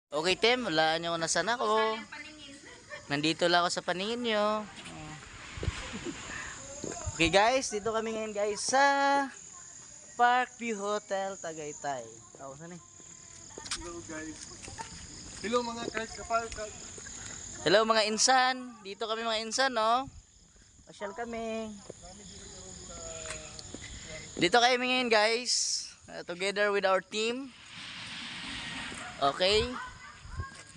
Okay, Tim, wala nyo nasan ako. Nandito lang ako sa paningin nyo. Okay guys, dito kami ngayon guys sa Parkview Hotel, Tagaytay. Ako saan eh? Hello guys. Hello mga kapal. Hello mga insan. Dito kami mga insan, no? Pasyal kami. Dito kami ngayon guys. Together with our team. Okay.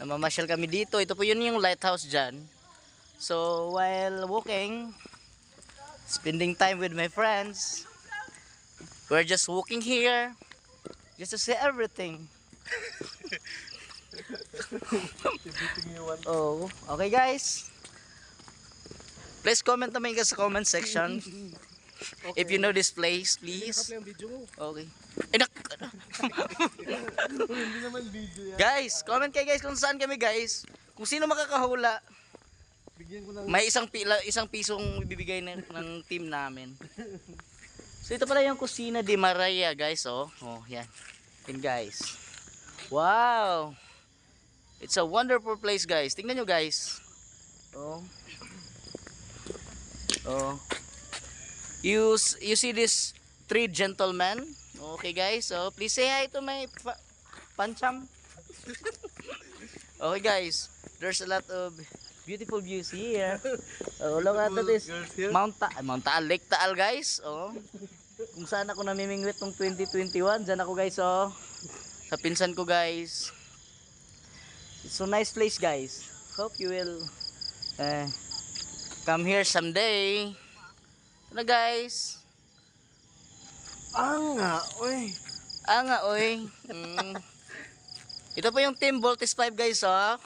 Namamasyal kami dito. Ito po yun yung lighthouse dyan. So while walking, spending time with my friends, we're just walking here just to see everything. Oh, okay guys. Please comment naman guys sa comment section. Okay. If you know this place, please. Okay. Hindi naman video yan. Guys, comment kayo guys kung saan kami guys. Kung sino makakahula, Bigyan ko ng may isang pisong bibigay ng team namin. So ito pala yung Kusina de Maria guys, oh. Oh, yan. Yan guys. Wow. It's a wonderful place guys. Tingnan nyo guys. Oh. Oh. You see this three gentlemen? Okay guys. So please say hi to my pancham. Okay guys. There's a lot of beautiful views here. Oh, look at this. Mount Taal, Lake Taal guys. Oh. Kung saan ako namimingwit ng 2021, diyan ako guys, oh. Sa pinsan ko guys. It's a nice place guys. Hope you will come here someday. Ano guys? oy. Anga oy. Ito po yung Team Voltis 5 guys, oh.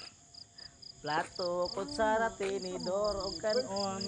Plato, kutsara, tinidor, o kanon.